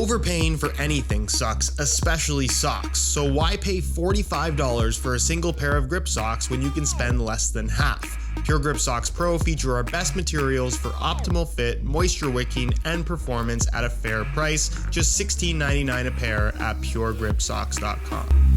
Overpaying for anything sucks, especially socks, so why pay $45 for a single pair of grip socks when you can spend less than half? Pure Grip Socks Pro feature our best materials for optimal fit, moisture wicking, and performance at a fair price, just $16.99 a pair at puregripsocks.com.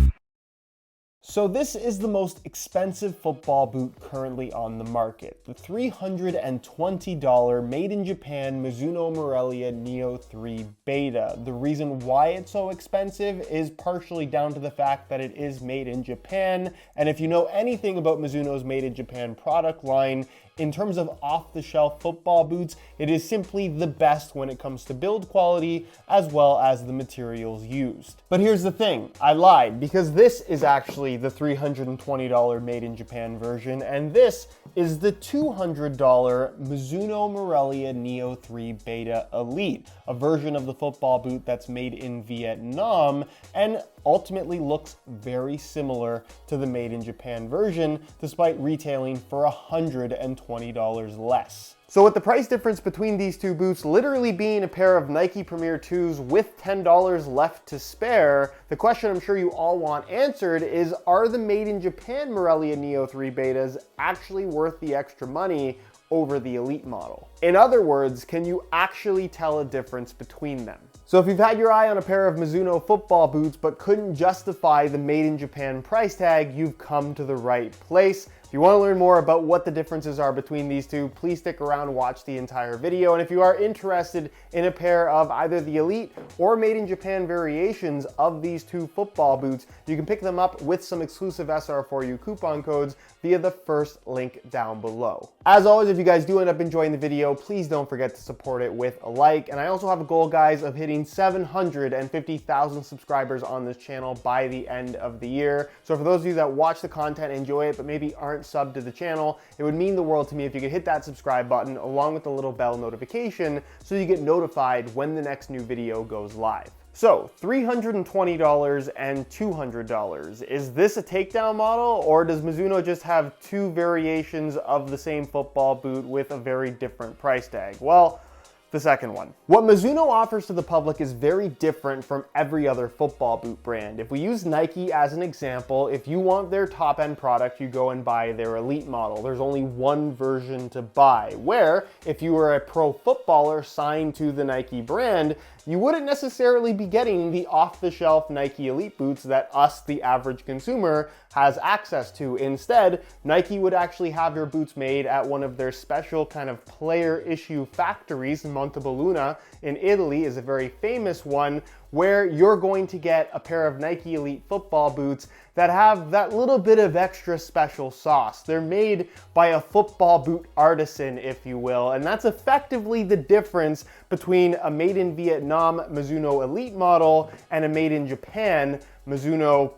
So this is the most expensive football boot currently on the market, the $320 made in Japan Mizuno Morelia Neo 3 Beta. The reason why it's so expensive is partially down to the fact that it is made in Japan, and if you know anything about Mizuno's made in Japan product line, in terms of off-the-shelf football boots, it is simply the best when it comes to build quality as well as the materials used. But here's the thing, I lied, because this is actually the $320 made in Japan version, and this is the $200 Mizuno Morelia Neo 3 Beta Elite, a version of the football boot that's made in Vietnam and ultimately looks very similar to the made in Japan version, despite retailing for $120 less. So with the price difference between these two boots literally being a pair of Nike Premier 2s with $10 left to spare, the question I'm sure you all want answered is, are the made in Japan Morelia Neo 3 Betas actually worth the extra money over the Elite model? In other words, can you actually tell a difference between them? So if you've had your eye on a pair of Mizuno football boots but couldn't justify the made in Japan price tag, you've come to the right place. If you want to learn more about what the differences are between these two, please stick around and watch the entire video. And if you are interested in a pair of either the Elite or made in Japan variations of these two football boots, you can pick them up with some exclusive SR4U coupon codes via the first link down below. As always, if you guys do end up enjoying the video, please don't forget to support it with a like. And I also have a goal, guys, of hitting 750,000 subscribers on this channel by the end of the year. So for those of you that watch the content, enjoy it, but maybe aren't subbed to the channel, it would mean the world to me if you could hit that subscribe button along with the little bell notification so you get notified when the next new video goes live. So $320 and $200. Is this a takedown model, or does Mizuno just have two variations of the same football boot with a very different price tag? Well, the second one. What Mizuno offers to the public is very different from every other football boot brand. If we use Nike as an example, if you want their top-end product, you go and buy their Elite model. There's only one version to buy, where if you were a pro footballer signed to the Nike brand, you wouldn't necessarily be getting the off-the-shelf Nike Elite boots that us, the average consumer, has access to. Instead, Nike would actually have your boots made at one of their special kind of player issue factories. Montebelluna in Italy is a very famous one, where you're going to get a pair of Nike Elite football boots that have that little bit of extra special sauce. They're made by a football boot artisan, if you will, and that's effectively the difference between a made in Vietnam Mizuno Elite model and a made in Japan Mizuno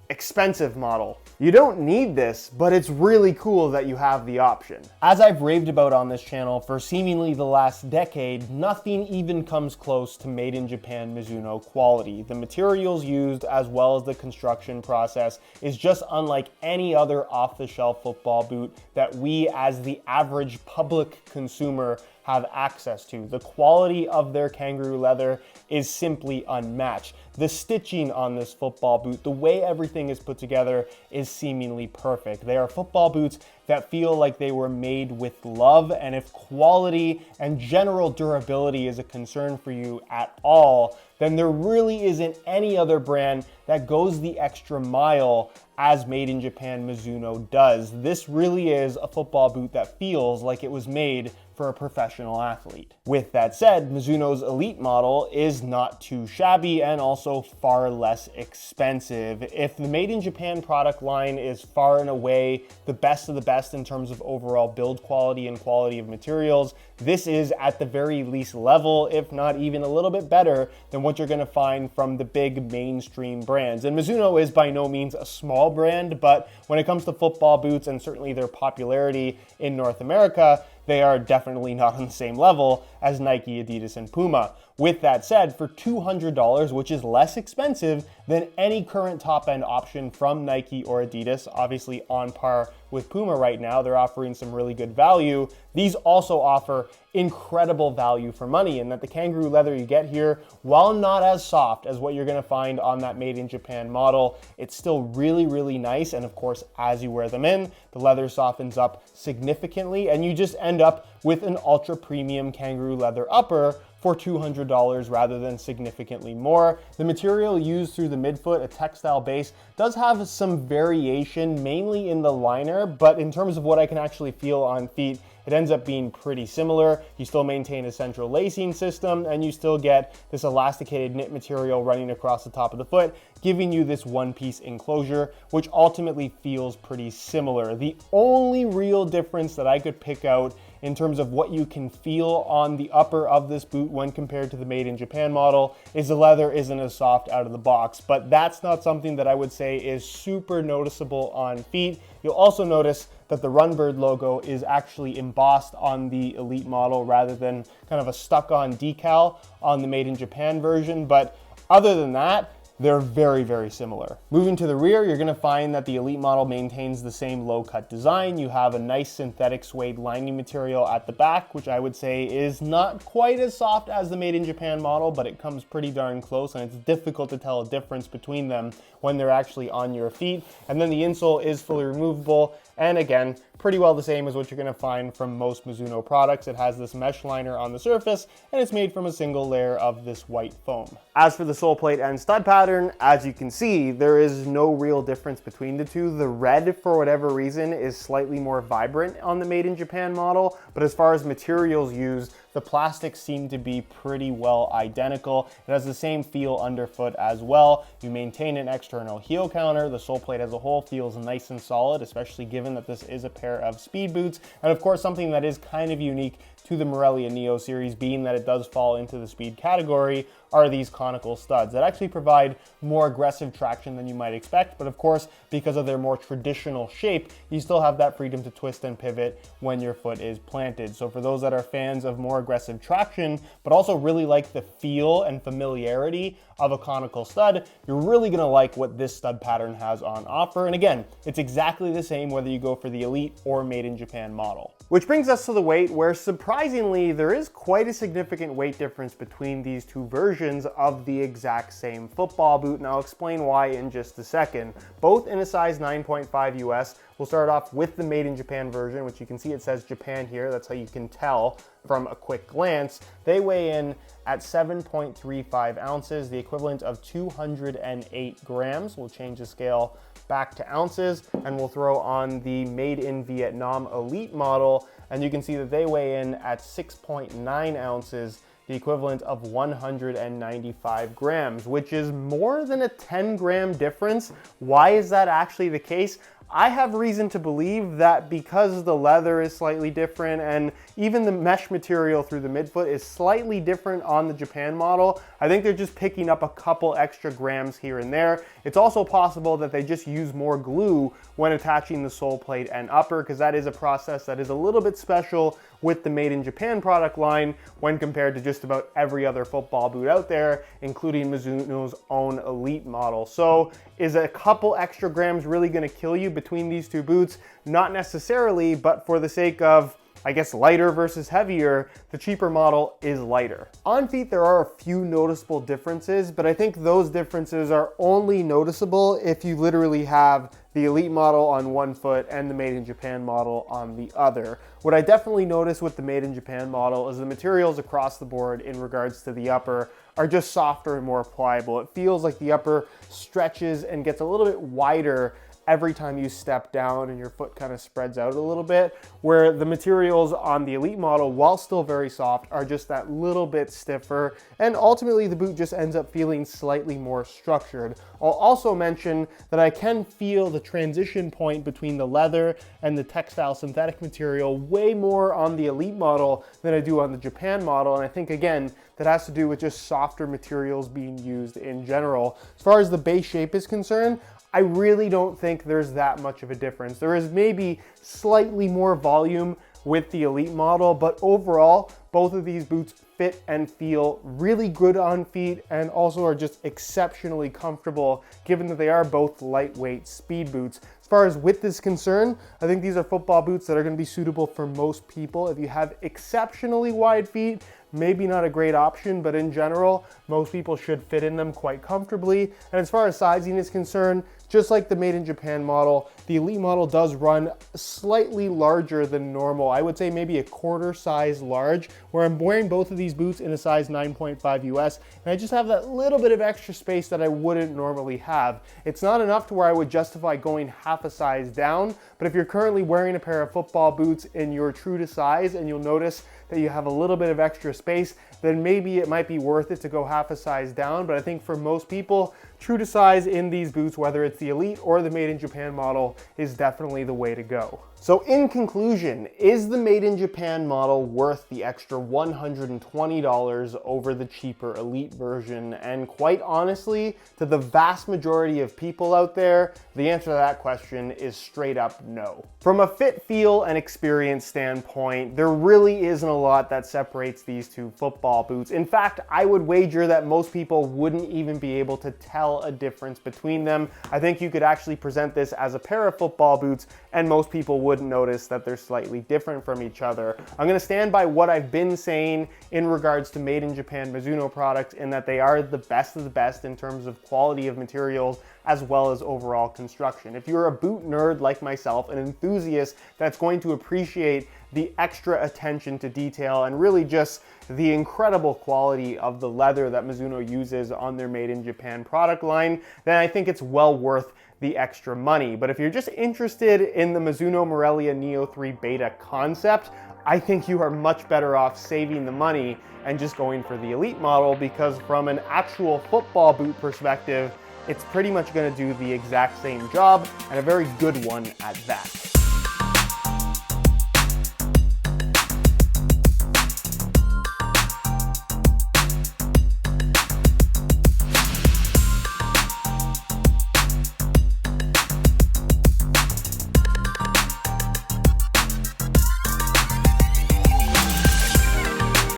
expensive model. You don't need this, but it's really cool that you have the option. As I've raved about on this channel for seemingly the last decade, nothing even comes close to made in Japan Mizuno quality. The materials used as well as the construction process is just unlike any other off-the-shelf football boot that we as the average public consumer have access to. The quality of their kangaroo leather is simply unmatched. The stitching on this football boot, the way everything is put together is seemingly perfect. They are football boots that feel like they were made with love, and if quality and general durability is a concern for you at all, then there really isn't any other brand that goes the extra mile as made in Japan Mizuno does. This really is a football boot that feels like it was made for a professional athlete. With that said, Mizuno's Elite model is not too shabby and also far less expensive. If the made in Japan product line is far and away the best of the best in terms of overall build quality and quality of materials, this is at the very least level, if not even a little bit better than what you're gonna find from the big mainstream brands. And Mizuno is by no means a small brand, but when it comes to football boots and certainly their popularity in North America, they are definitely not on the same level as Nike, Adidas, and Puma. With that said, for $200, which is less expensive than any current top-end option from Nike or Adidas, obviously on par with Puma right now, they're offering some really good value. These also offer incredible value for money, and that the kangaroo leather you get here, while not as soft as what you're gonna find on that made in Japan model, it's still really, really nice. And of course, as you wear them in, the leather softens up significantly, and you just end up with an ultra premium kangaroo leather upper for $200 rather than significantly more. The material used through the midfoot, a textile base, does have some variation, mainly in the liner, but in terms of what I can actually feel on feet, it ends up being pretty similar. You still maintain a central lacing system, and you still get this elasticated knit material running across the top of the foot, giving you this one-piece enclosure, which ultimately feels pretty similar. The only real difference that I could pick out in terms of what you can feel on the upper of this boot when compared to the made in Japan model is the leather isn't as soft out of the box, but that's not something that I would say is super noticeable on feet. You'll also notice that the Runbird logo is actually embossed on the Elite model rather than kind of a stuck-on decal on the made in Japan version, but other than that, they're very, very similar. Moving to the rear, you're gonna find that the Elite model maintains the same low-cut design. You have a nice synthetic suede lining material at the back, which I would say is not quite as soft as the made in Japan model, but it comes pretty darn close, and it's difficult to tell a difference between them when they're actually on your feet. And then the insole is fully removable, and again, pretty well the same as what you're gonna find from most Mizuno products. It has this mesh liner on the surface, and it's made from a single layer of this white foam. As for the sole plate and stud pattern, as you can see, there is no real difference between the two. The red, for whatever reason, is slightly more vibrant on the made in Japan model, but as far as materials used, the plastics seem to be pretty well identical. It has the same feel underfoot as well. You maintain an external heel counter. The sole plate as a whole feels nice and solid, especially given that this is a pair of speed boots. And of course, something that is kind of unique to the Morelia Neo series, being that it does fall into the speed category, are these conical studs that actually provide more aggressive traction than you might expect. But of course, because of their more traditional shape, you still have that freedom to twist and pivot when your foot is planted. So for those that are fans of more aggressive traction, but also really like the feel and familiarity of a conical stud, you're really gonna like what this stud pattern has on offer. And again, it's exactly the same whether you go for the Elite or made in Japan model. Which brings us to the weight, where surprisingly, there is quite a significant weight difference between these two versions of the exact same football boot, and I'll explain why in just a second. Both in a size 9.5 US. We'll start off with the made in Japan version, which you can see it says Japan here. That's how you can tell from a quick glance. They weigh in at 7.35 ounces, the equivalent of 208 grams. We'll change the scale back to ounces, and we'll throw on the made in Vietnam Elite model, and you can see that they weigh in at 6.9 ounces, the equivalent of 195 grams, which is more than a 10-gram difference. Why is that actually the case? I have reason to believe that because the leather is slightly different and even the mesh material through the midfoot is slightly different on the Japan model, I think they're just picking up a couple extra grams here and there. It's also possible that they just use more glue when attaching the sole plate and upper, because that is a process that is a little bit special with the made in Japan product line when compared to just about every other football boot out there, including Mizuno's own Elite model. So is a couple extra grams really gonna kill you between these two boots? Not necessarily, but for the sake of, I guess, lighter versus heavier, the cheaper model is lighter. On feet, there are a few noticeable differences, but I think those differences are only noticeable if you literally have the Elite model on one foot and the made in Japan model on the other. What I definitely notice with the made in Japan model is the materials across the board in regards to the upper are just softer and more pliable. It feels like the upper stretches and gets a little bit wider every time you step down and your foot kind of spreads out a little bit, where the materials on the Elite model, while still very soft, are just that little bit stiffer, and ultimately the boot just ends up feeling slightly more structured. I'll also mention that I can feel the transition point between the leather and the textile synthetic material way more on the Elite model than I do on the Japan model, and I think, again, that has to do with just softer materials being used in general. As far as the base shape is concerned, I really don't think there's that much of a difference. There is maybe slightly more volume with the Elite model, but overall, both of these boots fit and feel really good on feet and also are just exceptionally comfortable given that they are both lightweight speed boots. As far as width is concerned, I think these are football boots that are going to be suitable for most people. If you have exceptionally wide feet, maybe not a great option, but in general, most people should fit in them quite comfortably. And as far as sizing is concerned, just like the Made in Japan model, the Elite model does run slightly larger than normal. I would say maybe a quarter size large, where I'm wearing both of these boots in a size 9.5 US, and I just have that little bit of extra space that I wouldn't normally have. It's not enough to where I would justify going half a size down, but if you're currently wearing a pair of football boots and you're true to size and you'll notice that you have a little bit of extra space, then maybe it might be worth it to go half a size down. But I think for most people, true to size in these boots, whether it's the Elite or the Made in Japan model, is definitely the way to go. So in conclusion, is the Made in Japan model worth the extra $120 over the cheaper Elite version? And quite honestly, to the vast majority of people out there, the answer to that question is straight up no. From a fit, feel, and experience standpoint, there really isn't a lot that separates these two football boots. In fact, I would wager that most people wouldn't even be able to tell a difference between them. I think you could actually present this as a pair of football boots and most people wouldn't notice that they're slightly different from each other. I'm gonna stand by what I've been saying in regards to Made in Japan Mizuno products, in that they are the best of the best in terms of quality of materials as well as overall construction. If you're a boot nerd like myself, an enthusiast that's going to appreciate the extra attention to detail and really just the incredible quality of the leather that Mizuno uses on their Made in Japan product line, then I think it's well worth the extra money. But if you're just interested in the Mizuno Morelia Neo 3 Beta concept, I think you are much better off saving the money and just going for the Elite model, because from an actual football boot perspective, it's pretty much going to do the exact same job, and a very good one at that.